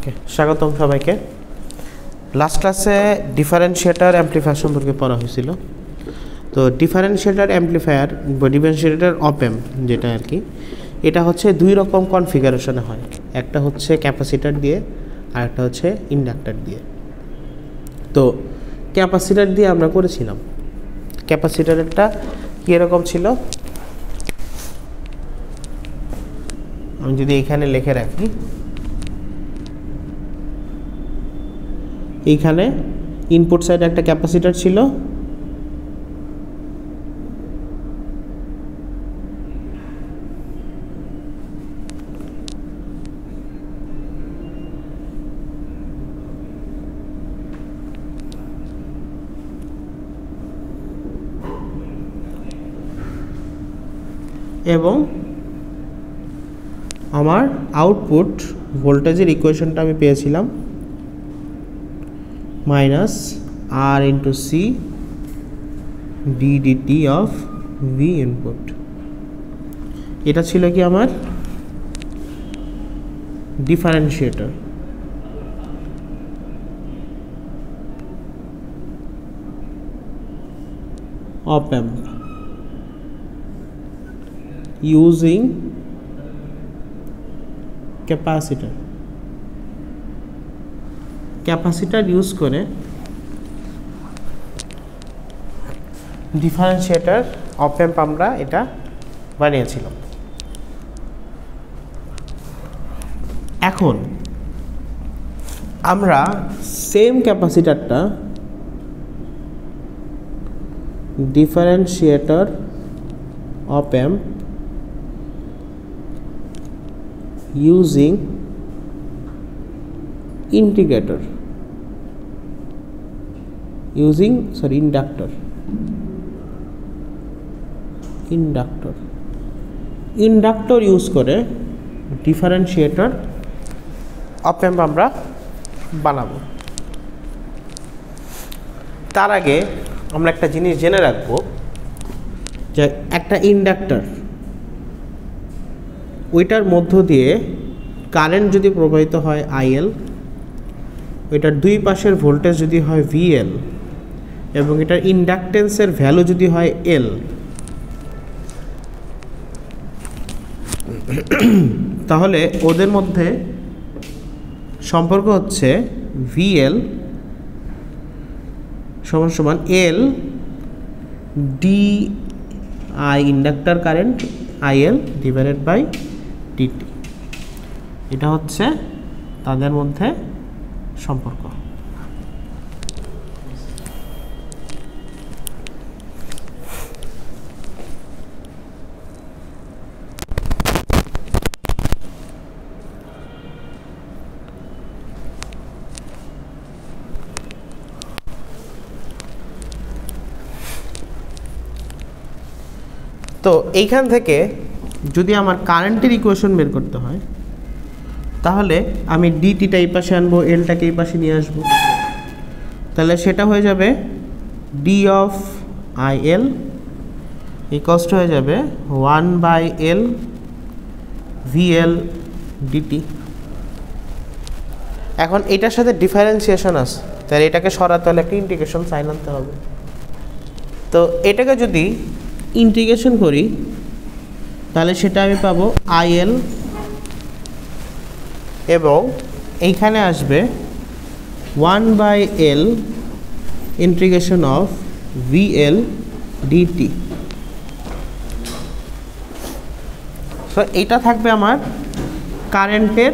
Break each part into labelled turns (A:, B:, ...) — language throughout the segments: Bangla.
A: ওকে, স্বাগতম সবাইকে। লাস্ট ক্লাসে ডিফারেন্সিয়েটর অ্যাম্পলিফায়ার সম্পর্কে পড়া হয়েছিল। তো ডিফারেন্সিয়েটর অ্যাম্পলিফায়ার বা ডিফারেন্সিয়েটর অপ অ্যাম্প যেটা আর কি, এটা হচ্ছে দুই রকম কনফিগারেশনে হয়। একটা হচ্ছে ক্যাপাসিটার দিয়ে আর একটা হচ্ছে ইন্ডাক্টর দিয়ে। তো ক্যাপাসিটার দিয়ে আমরা করেছিলাম। ক্যাপাসিটারেরটা কী এরকম ছিল, আমি যদি এখানে লিখে রাখি, এইখানে ইনপুট সাইডে একটা ক্যাপাসিটার ছিল, এবং আমার আউটপুট ভোল্টেজের ইকুয়েশনটা আমি পেয়েছিলাম minus R into C D DT of V input. এটা ছিল কি আমার ডিফারেন্সিয়েটর। Op amp using capacitor use করে ডিফারেন্সিয়েটর অপ অ্যাম্প আমরা এটা বানিয়েছিলাম। এখন আমরা সেম ক্যাপাসিটারটা differentiator op amp using integrator inductor use করে ডিফারেন্সিয়েটর অপ অ্যাম্প আমরা বানাবো। তার আগে আমরা একটা জিনিস জেনে রাখবো যে একটা ইন্ডাক্টর, ওইটার মধ্য দিয়ে কারেন্ট যদি প্রবাহিত হয় আইএল, ওইটার দুই পাশের ভোল্টেজ যদি হয় ভিএল, এবং এটার ইন্ডাকটেন্সের ভ্যালু যদি হয় এল, তাহলে ওদের মধ্যে সম্পর্ক হচ্ছে ভিএল সমান সমান L D I inductor current IL divided by DT. এটা হচ্ছে তাদের মধ্যে সম্পর্ক। তো এইখান থেকে যদি আমার কারেন্টের ইকুয়েশন বের করতে হয়, তাহলে আমি ডিটিটা এই পাশে আনবো, এলটাকে এই পাশে নিয়ে আসবো, তাহলে সেটা হয়ে যাবে D of I L equals হয়ে যাবে 1/L ভিএল ডিটি। এখন এটার সাথে ডিফারেন্সিয়েশন আছে, তাহলে এটাকে সরাতে হলে একটা ইন্টিগ্রেশন সাইন আনতে হবে। তো এটাকে যদি ইন্টিগ্রেশন করি তাহলে সেটা আমি পাবো আইএল, এবং এইখানে আসবে 1/L integration of VL DT. So এইটা থাকবে আমার কারেন্টের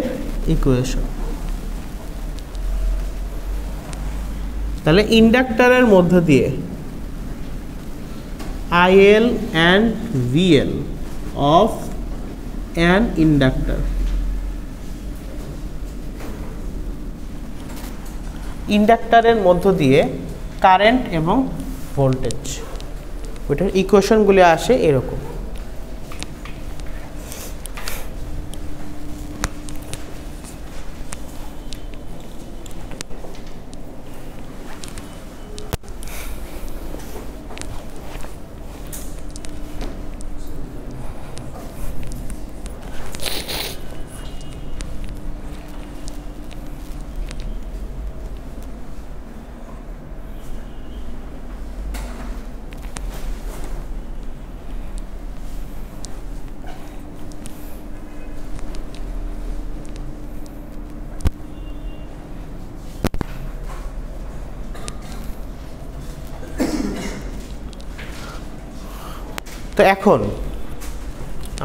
A: ইকুয়েশন। তাহলে ইন্ডাক্টরের মধ্য দিয়ে IL and VL of an inductor, ইন্ডাক্টরের মধ্য দিয়ে কারেন্ট এবং ভোল্টেজ, ওইটার ইকুয়েশনগুলি আসে এরকম। তো এখন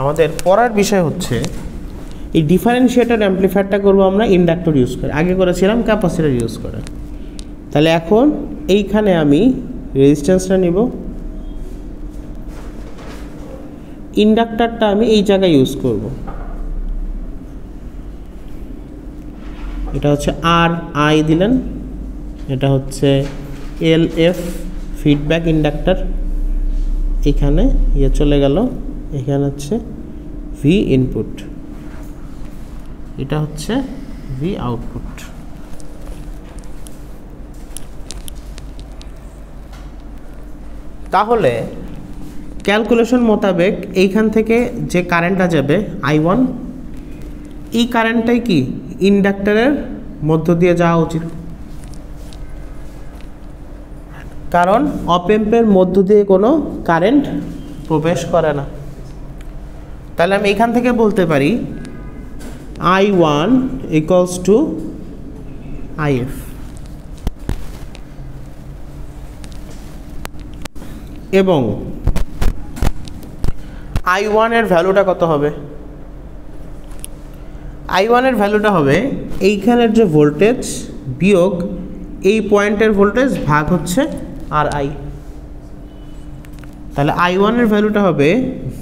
A: আমাদের পড়ার বিষয় হচ্ছে এই ডিফারেন্সিয়েটর অ্যাম্প্লিফায়ারটা করব আমরা ইন্ডাক্টর ইউজ করে, আগে করেছিলাম ক্যাপাসিটর ইউজ করে। তাহলে এখন এইখানে আমি রেজিস্ট্যান্সটা নিব, ইন্ডাক্টরটা আমি এই জায়গায় ইউজ করব। এটা হচ্ছে আর আই দিলেন, এটা হচ্ছে এল এফ ফিডব্যাক ইন্ডাক্টর, এখানে ইয়ে চলে গেল, এখানে হচ্ছে ভি ইনপুট, এটা হচ্ছে ভি আউটপুট। তাহলে ক্যালকুলেশন মোতাবেক এইখান থেকে যে কারেন্টটা যাবে I1, এই কারেন্টটাই কি ইন্ডাক্টরের মধ্য দিয়ে যাওয়া উচিত, কারণ অপ অ্যাম্পের মধ্য দিয়ে কোনো কারেন্ট প্রবেশ করে না। তাহলে আমি এখান থেকে বলতে পারি I1 ইকুয়ালস টু IF। এবং I1 এর ভ্যালুটা কত হবে? I1 এর ভ্যালুটা হবে এইখানের যে ভোল্টেজ বিয়োগ এই পয়েন্টের ভোল্টেজ ভাগ হচ্ছে আর আই। তাহলে I1 এর ভ্যালুটা হবে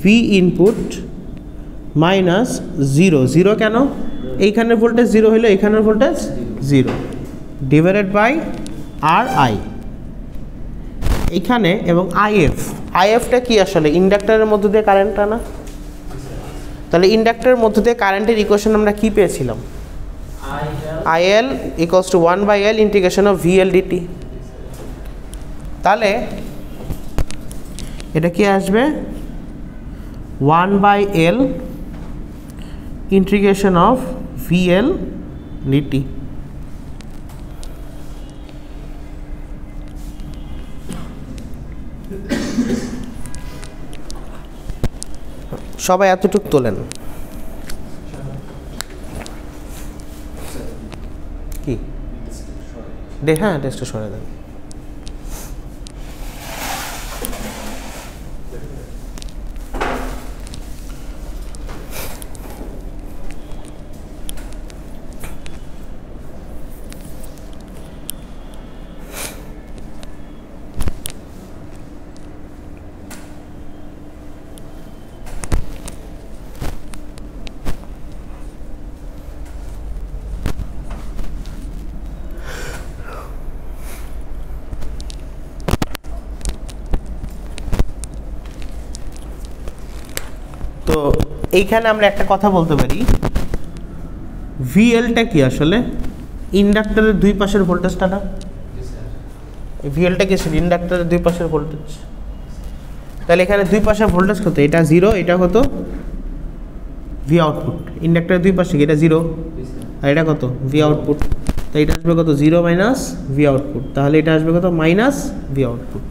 A: V input minus zero, zero কেন? এইখানের ভোল্টেজ জিরো হইলে এইখানের voltage zero, divided by R I এইখানে, এবং আইএফ, আইএফটা কি আসলে ইন্ডাক্টরের মধ্য দিয়ে কারেন্টটা না? তাহলে ইন্ডাক্টরের মধ্য দিয়ে কারেন্টের ইকুয়েশন আমরা কি পেয়েছিলাম? IL equals to 1/L integration of VL dt। তাহলে এটা কি আসবে 1/L integration of VL dt। সবাই এতটুকু তোলেন কি হ্যাঁ, টেস্টটা সরে দেন। তো এইখানে আমরা একটা কথা বলতে পারি, ভিএলটা কি আসলে ইন্ডাক্টরের দুই পাশের ভোল্টেজটা না? ভিএলটা কি আসলে ইন্ডাক্টরের দুই পাশের ভোল্টেজ। তাহলে এখানে দুই পাশের ভোল্টেজ কত? এটা জিরো, এটা কত? V output. ইন্ডাক্টরের দুই পাশে এটা জিরো আর এটা কত? V output. তো এটা আসবে কত? Zero minus V output. তাহলে এটা আসবে কত? Minus V output.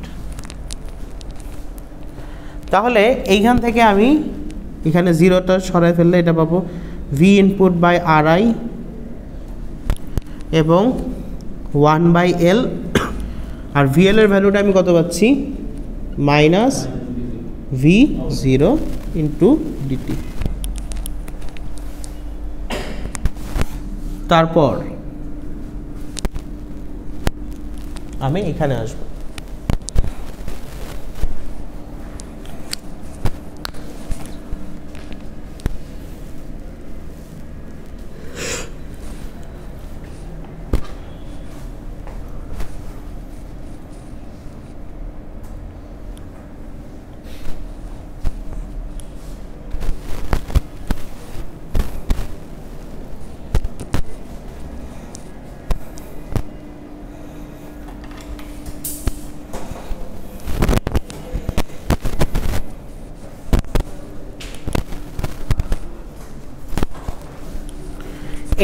A: তাহলে এইখান থেকে আমি এখানে জিরোটা সরাই ফেললে এটা পাবো V input by R I এবং 1/L, আর ভিএল এর ভ্যালুটা আমি কত পাচ্ছি? Minus V zero into DT. তারপর আমি এখানে আসবো,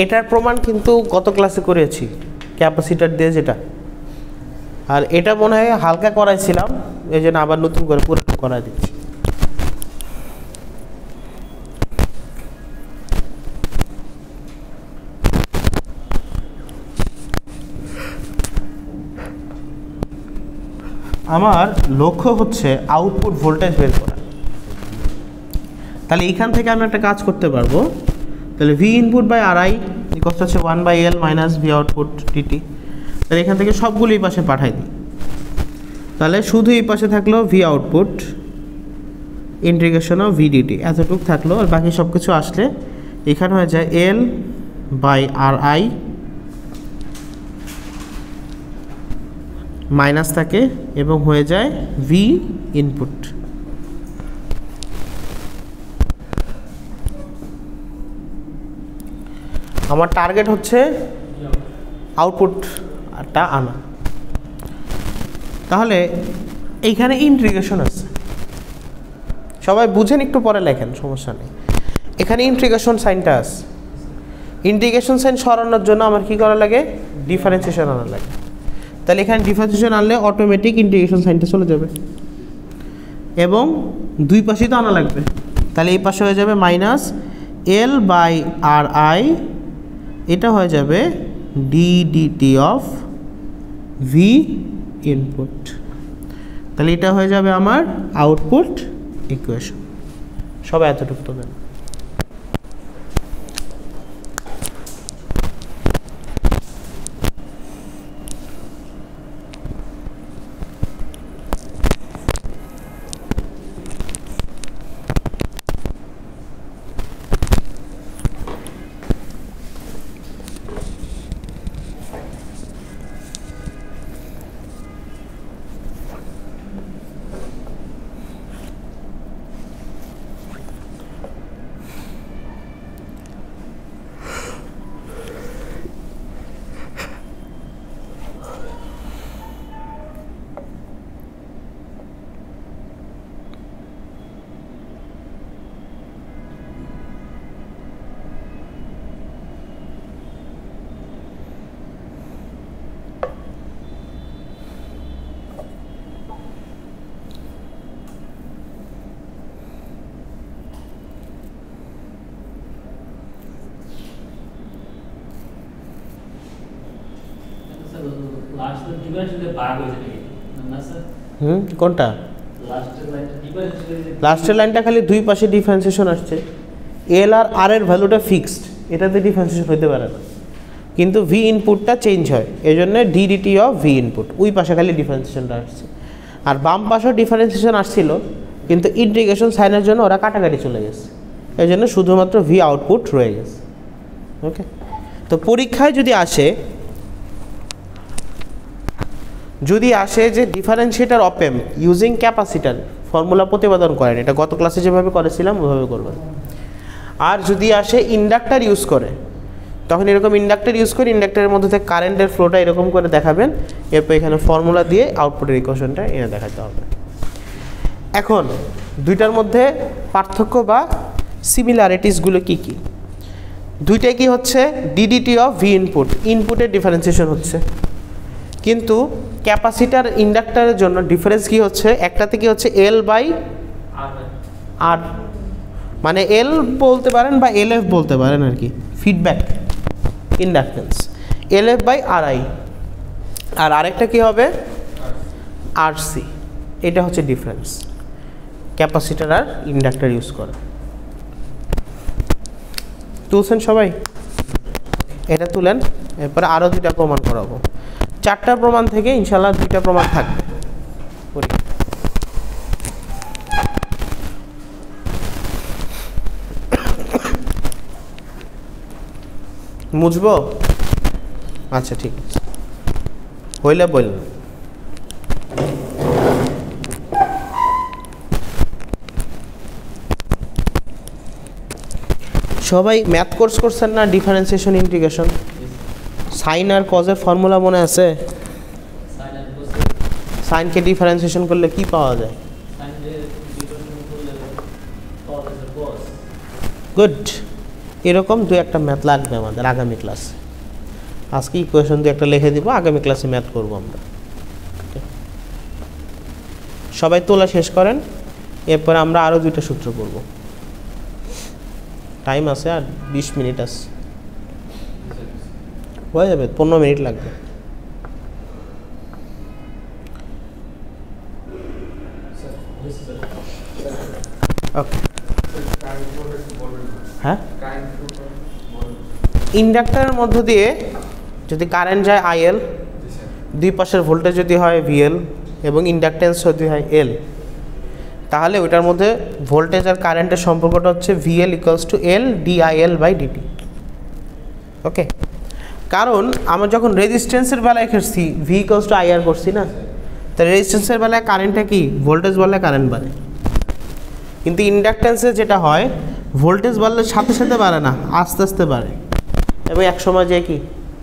A: এটার প্রমাণ কিন্তু গত ক্লাসে করেছি ক্যাপাসিটর দিয়ে যেটা, আর এটা মনে হয় হালকা করাইছিলাম, এই জন্য আবার নতুন করে পুরো করাই দিচ্ছি। আমার লক্ষ্য হচ্ছে আউটপুট ভোল্টেজ বের করা। তাহলে এইখান থেকে আমি একটা কাজ করতে পারবো, তাহলে V input by R I কত হচ্ছে 1/L minus V output DT. তাহলে এখান থেকে সবগুলো এই পাশে পাঠাই দিই, তাহলে শুধু এই পাশে থাকলো V output integration of VDT এতটুকু থাকলো, আর বাকি সব কিছু আসলে এখানে হয়ে যায় L by R I minus থাকে এবং হয়ে যায় ভি ইনপুট। আমার টার্গেট হচ্ছে আউটপুটটা আনা। তাহলে এইখানে ইন্টিগ্রেশন আছে, সবাই বুঝেন, একটু পরে লেখেন, সমস্যা নেই। এখানে ইন্টিগ্রেশন সাইনটা আছে, ইন্টিগ্রেশন সাইন সরানোর জন্য আমার কি করা লাগে, ডিফারেন্সিয়েশন আনা লাগে। তাহলে এখানে ডিফারেন্সিয়েশন আনলে অটোমেটিক ইন্টিগ্রেশন সাইনটা চলে যাবে, এবং দুই পাশেই তো আনা লাগবে। তাহলে এই পাশে হয়ে যাবে minus L by R I, এটা হয়ে যাবে ডিডিটি অফ ভি ইনপুট। তাহলে এটা হয়ে যাবে আমার আউটপুট ইকুয়েশন। সবাই এতটুকু তো দেন। কোনটা লাস্টের লাইনটা খালি দুই পাশে ডিফারেন্সিয়েশন আসছে, এল আর আর এর ভ্যালুটা ফিক্সড, এটাতে ডিফারেন্সিয়েশন হতে পারে না, কিন্তু ভি ইনপুটটা চেঞ্জ হয়, এই জন্য ডিডিটি অফ ভি ইনপুট ওই পাশে খালি ডিফারেন্সিয়েশনটা আসছে। আর বাম পাশেও ডিফারেন্সিয়েশন আসছিল, কিন্তু ইন্টিগ্রেশন সাইনের জন্য ওরা কাটাকাটি চলে গেছে, এই জন্য শুধুমাত্র ভি আউটপুট রয়ে গেছে। ওকে, তো পরীক্ষায় যদি আসে যে differentiator of amp using capacitor formula প্রতিপাদন করেন, এটা গত ক্লাসে যেভাবে করেছিলাম ওইভাবে করবেন। আর যদি আসে ইন্ডাক্টর ইউজ করে, তখন এরকম ইন্ডাক্টর ইউজ করে ইন্ডাক্টরের মধ্যে থেকে কারেন্টের ফ্লোটা এরকম করে দেখাবেন, এরপর এখানে ফর্মুলা দিয়ে আউটপুটের ইকুয়েশনটা এনে দেখাতে হবে। এখন দুইটার মধ্যে পার্থক্য বা সিমিলারিটিসগুলো কি কি? দুইটাই কি হচ্ছে ডিডিটি অফ ভি ইনপুট, ইনপুটের ডিফারেন্সিয়েশন হচ্ছে, কিন্তু ক্যাপাসিটার ইন্ডাক্টরের জন্য ডিফারেন্স কি হচ্ছে, একটাতে কি হচ্ছে এল বাই আর, মানে এল বলতে পারেন বা এল এফ বলতে পারেন আর কি, feedback inductance L F by R I, আর আরেকটা কি হবে আর সি। এটা হচ্ছে ডিফারেন্স ক্যাপাসিটার আর ইন্ডাক্টর ইউজ করে। তুলছেন সবাই? এটা তুলেন, এরপরে আরও দুইটা প্রমাণ করাবো। 4টা প্রমাণ থেকে ইনশাল্লাহ 2টা প্রমাণ থাকবে। মুছবো? আচ্ছা ঠিক আছে, হইলে বললেন। সবাই ম্যাথ কোর্স করছেন না? ডিফারেন্সিয়েশন ইন্টিগ্রেশন, সাইন আর কজের ফর্মুলা মনে আছে? সাইনকে ডিফারেন্সিয়েশন করলে কি পাওয়া যায়? গুড। এরকম দু একটা ম্যাথ লাগবে আমাদের আগামী ক্লাসে। আজকে ইকুয়েশন দু একটা লিখে দিব, আগামী ক্লাসে ম্যাথ করব আমরা। সবাই তোলা শেষ করেন, এরপরে আমরা আরও 2টা সূত্র করব। টাইম আছে আর 20 মিনিট আছে, হয়ে যাবে, 15 মিনিট লাগবে। ওকে। হ্যাঁ, ইন্ডাক্টরের মধ্য দিয়ে যদি কারেন্ট যায় আইএল, দুই পাশের ভোল্টেজ যদি হয় ভিএল এবং ইন্ডাকটেন্স যদি হয় এল, তাহলে ওইটার মধ্যে ভোল্টেজ আর কারেন্টের সম্পর্কটা হচ্ছে VL equals to L dIL by dt. Okay, কারণ আমরা যখন রেজিস্ট্যান্সের বেলায় করছি ভি ইকুয়ালস টু আইআর করছি না, তাহলে রেজিস্ট্যান্সের বেলায় কারেন্টটা কি ভোল্টেজ বাড়লে কারেন্ট বাড়ে, কিন্তু ইন্ডাকটেন্সে যেটা হয় ভোল্টেজ বাড়লে সাথে সাথে বাড়ে না, আস্তে আস্তে বাড়ে এবং এক সময় যে কি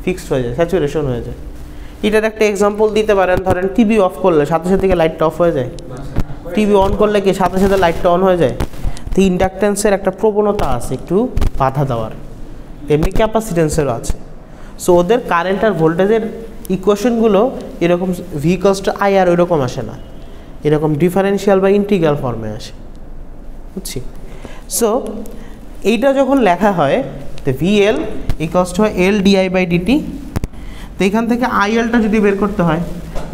A: ফিক্সড হয়ে যায়, স্যাচুরেশন হয়ে যায়। এটার একটা এক্সাম্পল দিতে পারেন, ধরেন টিভি অফ করলে সাথে সাথে কি লাইটটা অফ হয়ে যায়, টিভি অন করলে কি সাথে সাথে লাইটটা অন হয়ে যায়। তো ইন্ডাকটেন্সের একটা প্রবণতা আছে একটু বাধা দেওয়ার, এমনি ক্যাপাসিটেন্সেরও আছে। সো ওদের কারেন্ট আর ভোল্টেজের ইকুয়েশনগুলো এরকম ভি ইকুয়ালস টু আই আর ওইরকম আসে না, এরকম ডিফারেন্সিয়াল বা ইন্টিগ্রাল ফর্মে আসে, বুঝছি। সো এইটা যখন লেখা হয় তো VL equals to L DI by DT. তো এখান থেকে আইএলটা যদি বের করতে হয়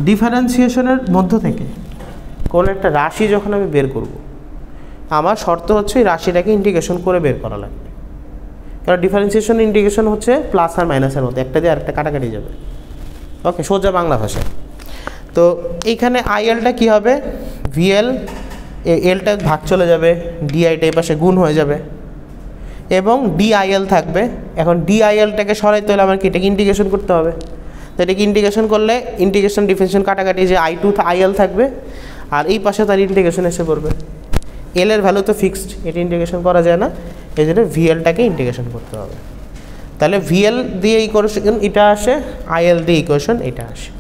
A: ডিফারেন্সিয়েশনের মধ্য থেকে কোন একটা রাশি যখন আমি বের করব, আমার শর্ত হচ্ছে এই রাশিটাকে ইন্টিগ্রেশন করে বের করা লাগবে, কারণ ডিফারেন্সিয়েশন ইন্টিগ্রেশন হচ্ছে প্লাস আর মাইনাসের মধ্যে, একটা দিয়ে আরেকটা কাটাকাটি যাবে। ওকে, সোজা বাংলা ভাষায়। তো এইখানে আইএলটা কী হবে, ভিএল এলটা ভাগ চলে যাবে, ডিআইটা এই পাশে গুণ হয়ে যাবে এবং ডিআইএল থাকবে। এখন ডিআইএলটাকে সরাইতে হলে আমার কি এটাকে ইন্টিগ্রেশন করতে হবে, তো এটাকে ইন্টিগ্রেশন করলে ইন্টিগ্রেশন ডিফারেন্সিয়েশন কাটাকাটি যে I2 আইএল থাকবে আর এই পাশে তার ইন্টিগ্রেশন এসে পড়বে। এল এর ভ্যালু তো ফিক্সড, এটা ইন্টিগ্রেশন করা যায় না, এই জন্য ভিএলটাকে ইন্টিগ্রেশন করতে হবে। তাহলে ভিএল দিয়ে ইকুয়েশন এটা আসে, আইএল দিয়ে ইকুয়েশন এটা আসে।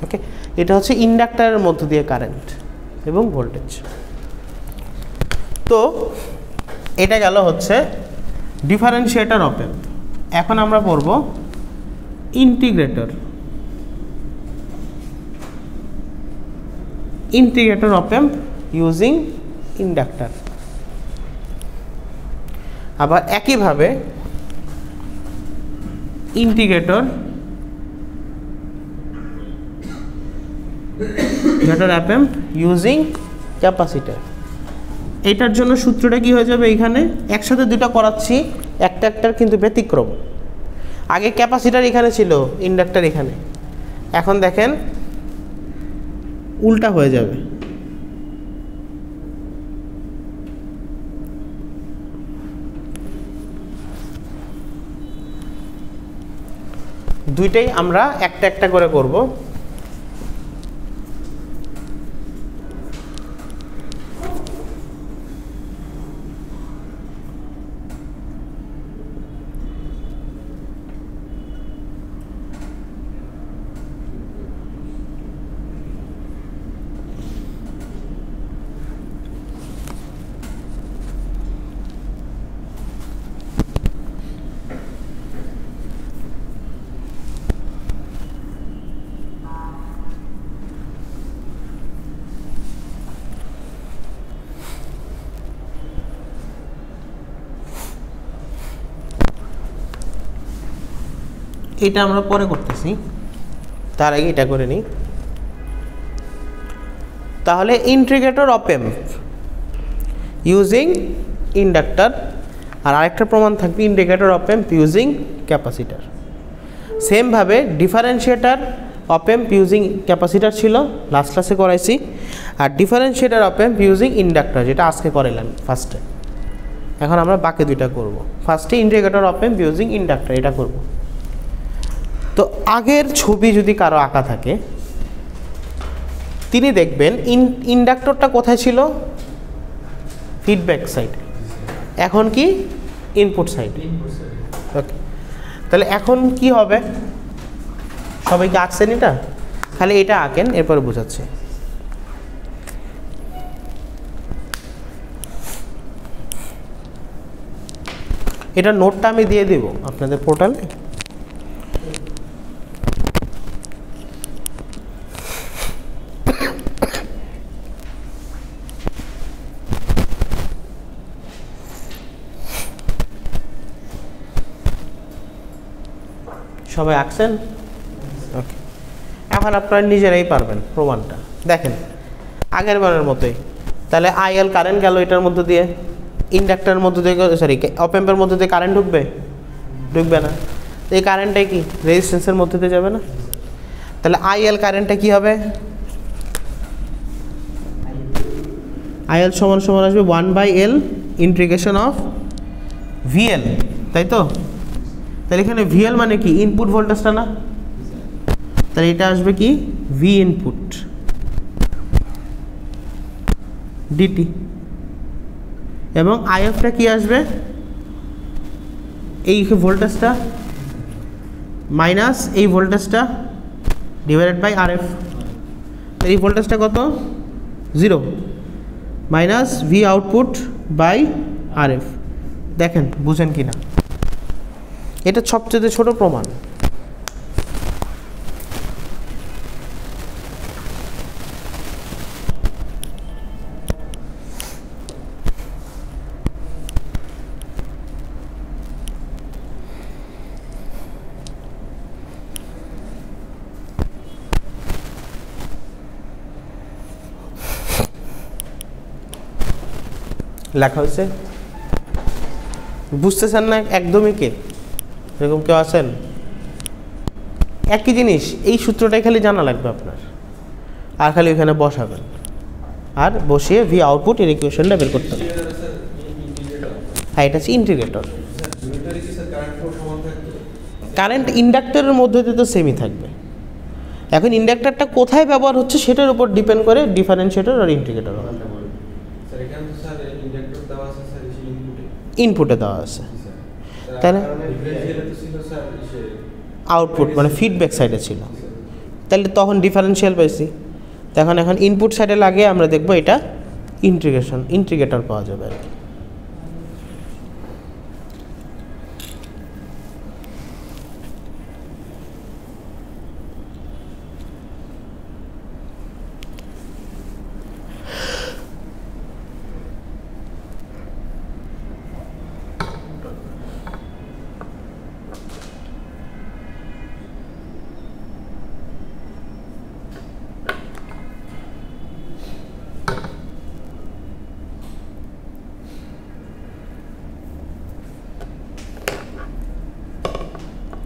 A: ওকে, এটা হচ্ছে ইন্ডাক্টরের মধ্য দিয়ে কারেন্ট এবং ভোল্টেজ। তো এটা গেল হচ্ছে ডিফারেন্সিয়েটর অফ এম্প। এখন আমরা পড়ব integrator, integrator of amp using inductor. আবার একইভাবে integrator of amp using capacitor. এটার জন্য সূত্রটা কি হয়ে যাবে, এখানে একসাথে দুটো করাচ্ছি, একটা একটার কিন্তু ব্যতিক্রম। আগে ক্যাপাসিটর এখানে ছিল, ইন্ডাক্টর এখানে, এখন দেখেন উল্টা হয়ে যাবে। দুইটাই আমরা একটা একটা করে করব। এটা আমরা পরে করতেছি, তার আগে এটা করে নিই। তাহলে integrator of amp using inductor, আর আরেকটা প্রমাণ থাকবে integrator of amp using capacitor. সেমভাবে differentiator of amp using capacitor ছিল, লাস্ট ক্লাসে করাইছি, আর differentiator of amp using inductor যেটা আজকে করাইলাম ফার্স্টে। এখন আমরা বাকি দুইটা করব। ফার্স্টে integrator of amp using inductor এটা করব। তো আগের ছবি যদি কারো আঁকা থাকে তিনি দেখবেন ইন্ডাক্টরটা কোথায় ছিল, ফিডব্যাক সাইডে, এখন কি ইনপুট সাইডে। ওকে, তাহলে এখন কি হবে, সবাইকে আঁকছেন এটা, খালি এটা আঁকেন এরপরে বোঝাচ্ছে। এটা নোটটা আমি দিয়ে দিব আপনাদের পোর্টালে। সবাই আঁকছেন? ওকে, এখন আপনারা নিজেরাই পারবেন প্রমাণটা। দেখেন আগের বারের মতোই, তাহলে আইএল কারেন্ট গেল এটার মধ্যে দিয়ে, ইন্ডাক্টরের মধ্যে থেকে সরি অপ অ্যাম্পের মধ্যে দিয়ে কারেন্ট ঢুকবে না, এই কারেন্টটাই কি রেজিস্ট্যান্সের মধ্যে দিয়ে যাবে না, তাহলে আইএল কারেন্টটা কি হবে, আইএল সমান সমান আসবে 1/L ইন্টিগ্রেশন অফ ভিএল, তাই তো। তাহলে এখানে ভিএল মানে কি ইনপুট ভোল্টেজটা না, তাহলে এটা আসবে কি ভি ইনপুট ডিটি, এবং আইএফটা কি আসবে এই ভোল্টেজটা মাইনাস এই ভোল্টেজটা ডিভাইডেড বাই আরএফ, এই ভোল্টেজটা কত 0 minus V output by RF. দেখেন বুঝেন কি না, এটা সবচেয়ে ছোট প্রমাণ। লেখা হয়েছে, বুঝতেছেন না একদমই কে, এরকম কেউ আছেন? একই জিনিস, এই সূত্রটাই খালি জানা লাগবে আপনার, আর খালি ওইখানে বসাবেন, আর বসিয়ে ভি আউটপুট এর ইকুয়েশনটা বের করতে হবে। হ্যাঁ, এটা হচ্ছে ইন্টিগ্রেটর। কারেন্ট ইন্ডাক্টরের মধ্যে দিয়ে তো সেমই থাকবে। এখন ইন্ডাক্টরটা কোথায় ব্যবহার হচ্ছে সেটার উপর ডিপেন্ড করে ডিফারেন্সিয়েটর আর ইন্টিগ্রেটর হবে। ইনপুটে দেওয়া আছে, তাহলে আউটপুট মানে ফিডব্যাক সাইডে ছিল, তাহলে তখন ডিফারেন্সিয়াল পাইছি। তখন এখন ইনপুট সাইডে লাগে আমরা দেখব এটা ইন্টিগ্রেটর পাওয়া যাবে আর কি।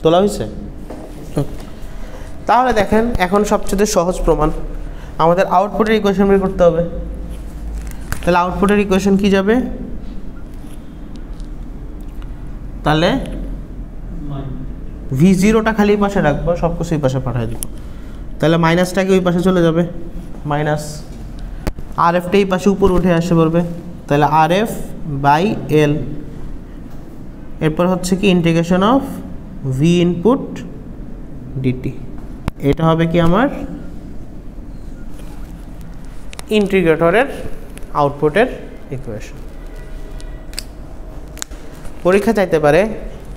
A: তোলা হয়েছে? তাহলে দেখেন এখন সবচেয়ে সহজ প্রমাণ, আমাদের আউটপুটের ইকুয়েশন বের করতে হবে। তাহলে আউটপুটের ইকুয়েশন কি যাবে, তাহলে V0টা খালি পাশে রাখবো, সব কিছু এই পাশে পাঠিয়ে দেবো, তাহলে মাইনাসটা কি ওই পাশে চলে যাবে, মাইনাস RFটা এই পাশে উপর উঠে আসে পড়বে, তাহলে RF/L, এরপর হচ্ছে কি integration of V input DT, এটা হবে কি আমার ইন্টিগ্রেটরের আউটপুটের ইকুয়েশন। পরীক্ষা চাইতে পারে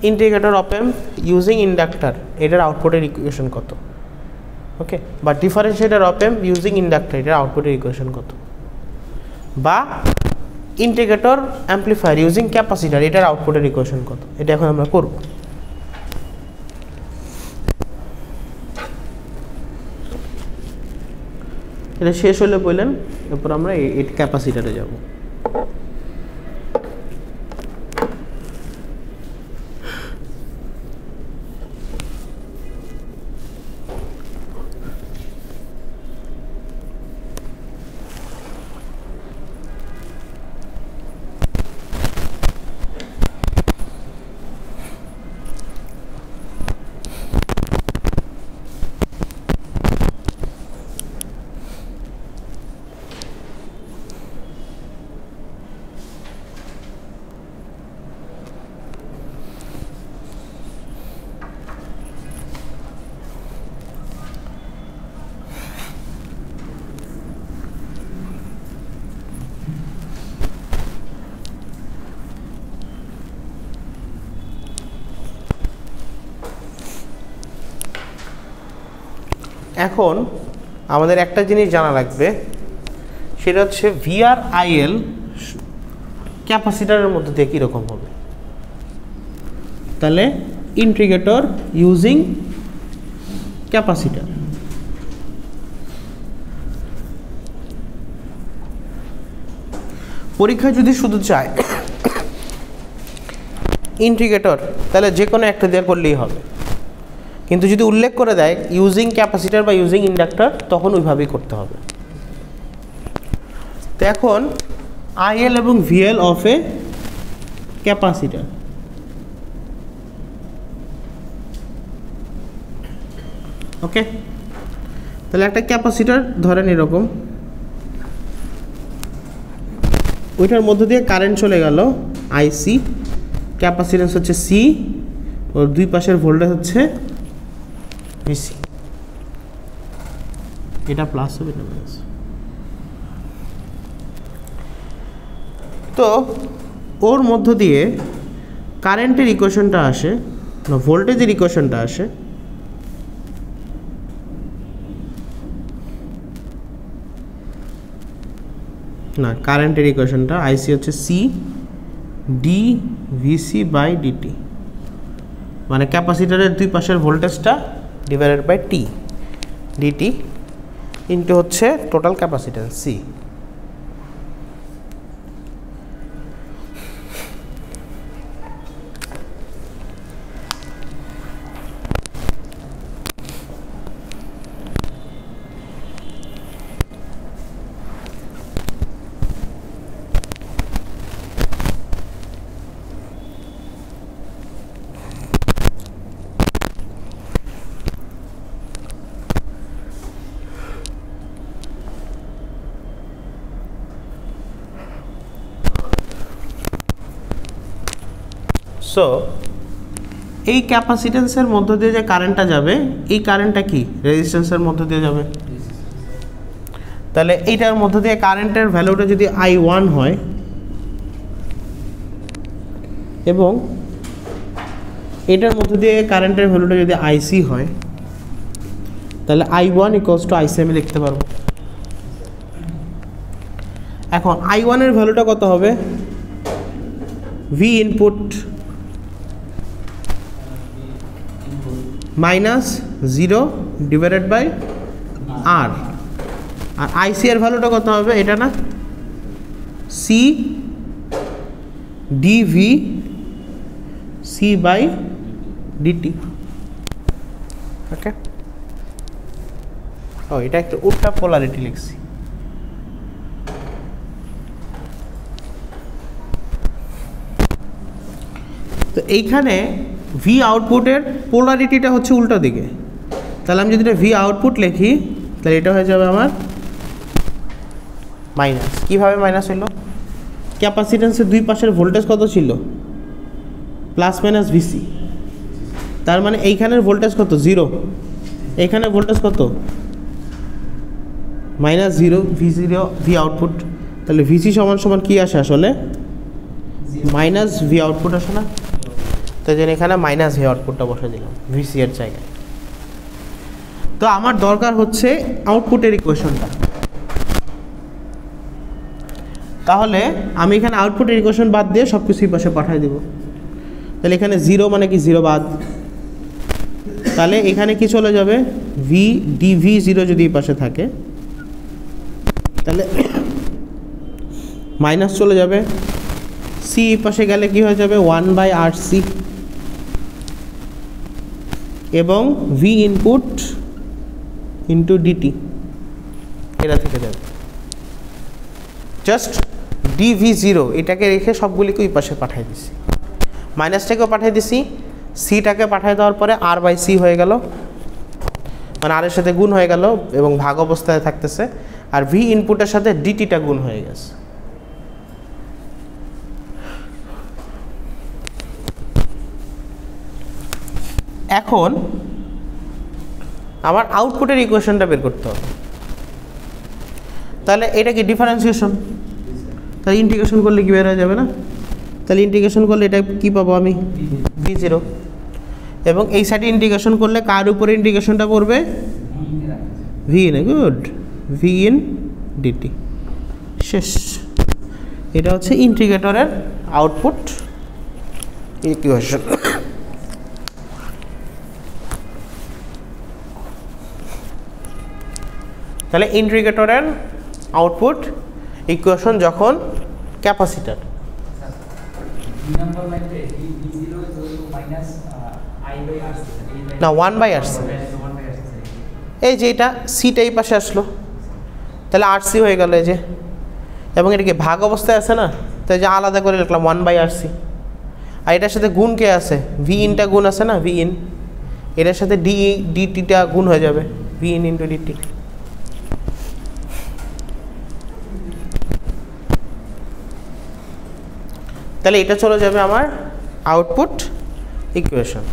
A: ইন্টিগ্রেটর অপ অ্যাম্প ইউজিং ইন্ডাক্টর, এটার আউটপুটের ইকুয়েশন কত, ওকে, বা differentiator op amp using inductor, এটার আউটপুটের ইকুয়েশন কত, বা ইন্টিগ্রেটর অ্যাম্পলিফায়ার ইউজিং ক্যাপাসিটার, এটার আউটপুটের ইকুয়েশন কত, এটা এখন আমরা করব। এটা শেষ হলে বললেন, এরপর আমরা এই ক্যাপাসিটারে যাব। এখন আমাদের একটা জিনিস জানা লাগবে, সেটা হচ্ছে VRIL ক্যাপাসিটারের মধ্যে দিয়ে কীরকম হবে। তাহলে ইন্টিগ্রেটর ইউজিং ক্যাপাসিটার, পরীক্ষায় যদি শুধু চায় ইন্টিগ্রেটর, তাহলে যে কোনো একটা দিয়ে করলেই হবে। কিন্তু যদি উল্লেখ করে দেয় ইউজিং ক্যাপাসিটার বা ইউজিং ইন্ডাক্টর, তখন ওইভাবেই করতে হবে। তো এখন আইএল এবং ভিএল অফ এ ক্যাপাসিটার। ওকে, তাহলে একটা ক্যাপাসিটার ধরেন এরকম, ওইটার মধ্য দিয়ে কারেন্ট চলে গেল আইসি, ক্যাপাসিটেন্স হচ্ছে সি, ওর দুই পাশের ভোল্টেজ হচ্ছে ভিসি। এটা প্লাস হবে, এটা মাইনাস। তো ওর মধ্য দিয়ে কারেন্টের ইকুয়েশনটা আসে, না ভোল্টেজের ইকুয়েশনটা আসে, না কারেন্টের ইকুয়েশনটা আইসি হচ্ছে C d VC by dt, মানে ক্যাপাসিটারের দুই পাশের ভোল্টেজটা divided by T, dt into হচ্ছে টোটাল ক্যাপাসিট্যান্স সি। সো এই ক্যাপাসিটেন্সের মধ্য দিয়ে যে কারেন্টটা যাবে, এই কারেন্টটা কি রেজিস্ট্যান্সের মধ্য দিয়ে যাবে। তাহলে এইটার মধ্য দিয়ে কারেন্টের ভ্যালুটা যদি I1 হয় এবং এটার মধ্য দিয়ে কারেন্টের ভ্যালুটা যদি IC হয়, তাহলে I1 ইকুয়ালস টু IC আমি লিখতে পারবো। এখন I1 এর ভ্যালুটা কত হবে, V input minus 0 divided by R, আর আইসি এর ভ্যালুটা কত হবে, এটা না C dV C by dt. Okay, ও এটা একটু উল্টা পোলারিটি লিখছি। তো এইখানে ভি আউটপুটের পোলারিটিটা হচ্ছে উল্টো দিকে, তাহলে আমি যদি এটা ভি আউটপুট লিখি, তাহলে এটা হয়ে যাবে আমার মাইনাস। কীভাবে মাইনাস হলো, ক্যাপাসিটেন্সের দুই পাশের ভোল্টেজ কত ছিল, প্লাস মাইনাস ভিসি, তার মানে এইখানের ভোল্টেজ কত 0, এইখানে ভোল্টেজ কত মাইনাস 0, V0 ভি আউটপুট, তাহলে ভিসি সমান সমান কী আসে আসলে মাইনাস ভি আউটপুট আসে না, তাই জন্য এখানে মাইনাস ভি আউটপুটটা বসে দিলাম ভিসি এর জায়গায়। তো আমার দরকার হচ্ছে আউটপুটের ইকুয়েশনটা, তাহলে আমি এখানে আউটপুটের ইকুয়েশন বাদ দিয়ে সব কিছুই পাশে পাঠিয়ে দেব। তাহলে এখানে 0 মানে কি 0 বাদ, তাহলে এখানে কি চলে যাবে ভি ডিভি 0 যদি এই পাশে থাকে, তাহলে মাইনাস চলে যাবে, সি পাশে গেলে কি হয়ে যাবে 1/RC, এবং ভি ইনপুট ইন্টু ডিটি এটা থেকে যাবে। জাস্ট DV0 এটাকে রেখে সবগুলিকে ওই পাশে পাঠিয়ে দিছি, মাইনাসটাকেও পাঠিয়ে দিছি, সিটাকে পাঠিয়ে দেওয়ার পরে R/C হয়ে গেল, মানে আর এর সাথে গুণ হয়ে গেল এবং ভাগ অবস্থায় থাকতেছে, আর ভি ইনপুটের সাথে ডিটিটা গুণ হয়ে গেছে। এখন আমার আউটপুটের ইকুয়েশনটা বের করতে হবে, তাহলে এটা কি ডিফারেন্সিয়েশন, তাহলে ইন্টিগ্রেশন করলে কি বের হয়ে যাবে না, তাহলে ইন্টিগ্রেশন করলে এটা কি পাবো আমি V0, এবং এই সাইডে ইন্টিগ্রেশন করলে কার উপরে ইন্টিগ্রেশনটা পড়বে V in, good, V in DT, শেষ। এটা হচ্ছে ইন্টিগ্রেটরের আউটপুট ইকুয়েশন। তাহলে ইন্টিগ্রেটরের আউটপুট ইকুয়েশন যখন ক্যাপাসিটার, না 1/RC, এই যে এটা সিটা এই পাশে আসলো, তাহলে RC হয়ে গেল এই যে, এবং এটাকে ভাগ অবস্থায় আছে না, তাই যে আলাদা করে লিখলাম 1/RC। আর এটার সাথে গুণ কে আছে, ভি ইনটা গুণ আছে না, ভি ইন, এটার সাথে ডিটিটা গুণ হয়ে যাবে, ভি ইন ইন্টু ডিটি। তাহলে এটা চলে যাবে আমার আউটপুট ইকুয়েশন।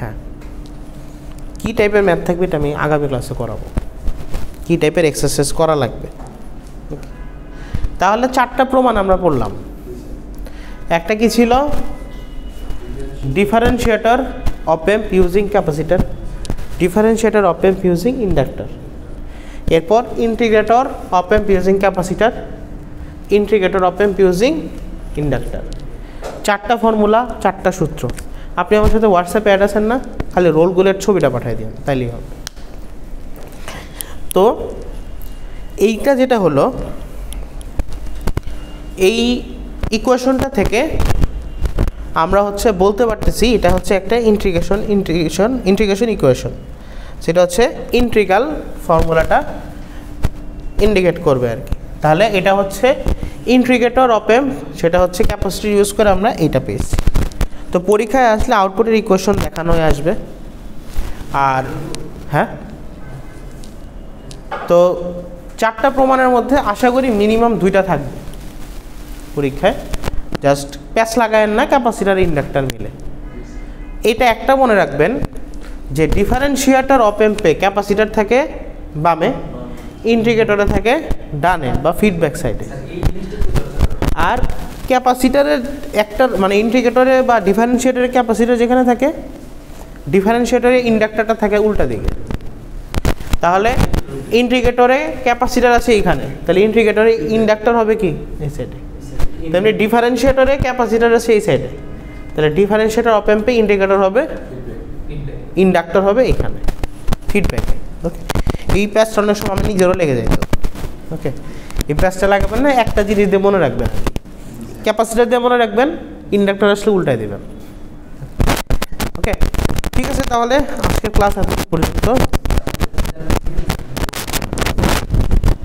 A: হ্যাঁ, কী টাইপের ম্যাথ থাকবে এটা আমি আগামী ক্লাসে করাবো, কী টাইপের এক্সারসাইজ করা লাগবে। তাহলে 4টা প্রমাণ আমরা পড়লাম। একটা কি ছিল, ডিফারেন্সিয়েটর অপ এম্প ইউজিং ক্যাপাসিটর, ডিফারেন্সিয়েটর অপ এম্প ইউজিং ইন্ডাক্টর, এরপর ইন্টিগ্রেটর অপ এম্প ইউজিং ক্যাপাসিটর, ইন্টিগ্রেটর অপ এম্প ইউজিং ইন্ডাক্টর। 4টা ফর্মুলা, 4টা সূত্র। আপনি আমার সাথে হোয়াটসঅ্যাপে অ্যাড আছেন না, খালি রোলগুলোর ছবিটা পাঠিয়ে দিন, তাইলেই হবে। তো এইটা যেটা হলো, এই ইকুয়েশনটা থেকে আমরা হচ্ছে বলতে পারতেছি এটা হচ্ছে একটা ইন্টিগ্রেশন ইকুয়েশন, সেটা হচ্ছে ইন্টিগ্রাল ফর্মুলাটা ইন্ডিকেট করবে আর কি। তাহলে এটা হচ্ছে ইন্টিগ্রেটর অপ এম্প, সেটা হচ্ছে ক্যাপাসিটি ইউজ করে আমরা এইটা পেয়েছি। তো পরীক্ষায় আসলে আউটপুটের ইকুয়েশন দেখানো হয়ে আসবে। আর হ্যাঁ, তো 4টা প্রমাণের মধ্যে আশা করি মিনিমাম 2টা থাকবে পরীক্ষায়, জাস্ট প্যাচ লাগায়েন না ক্যাপাসিটার ইন্ডাক্টর মিলে। এটা একটা মনে রাখবেন যে ডিফারেন্সিয়েটর অপ এম্পে ক্যাপাসিটার থাকে বামে, ইন্টিগ্রেটরে থাকে ডানে বা ফিডব্যাক সাইডে। আর ক্যাপাসিটারের একটা মানে ইন্টিগ্রেটরে বা ডিফারেন্সিয়েটরের ক্যাপাসিটার যেখানে থাকে, ডিফারেন্সিয়েটরে ইন্ডাক্টরটা থাকে উল্টা দিকে। তাহলে ইন্টিগ্রেটরে ক্যাপাসিটার আছে এইখানে, তাহলে ইন্টিগ্রেটরে ইন্ডাক্টর হবে কি এই সাইডে, তেমনি ডিফারেন্সিয়েটরে ক্যাপাসিটার আছে এই সাইডে, তাহলে ডিফারেন্সিয়েটর অপ এম্পে ইন্টিগ্রেটর হবে, ইন্ডাক্টর হবে এখানে ফিডব্যাকে। ওকে, এই প্যাচটা অনেক সময় আমি নিজেরও লেগে যাইতো। ওকে, এই প্যাচটা লাগাবেন না, একটা জিনিস দিয়ে মনে রাখবেন, ক্যাপাসিটার দিয়ে মনে রাখবেন, ইন্ডাক্টর আসলে উল্টাই দেবেন। ওকে, ঠিক আছে, তাহলে আজকের ক্লাস এত পর্যন্ত।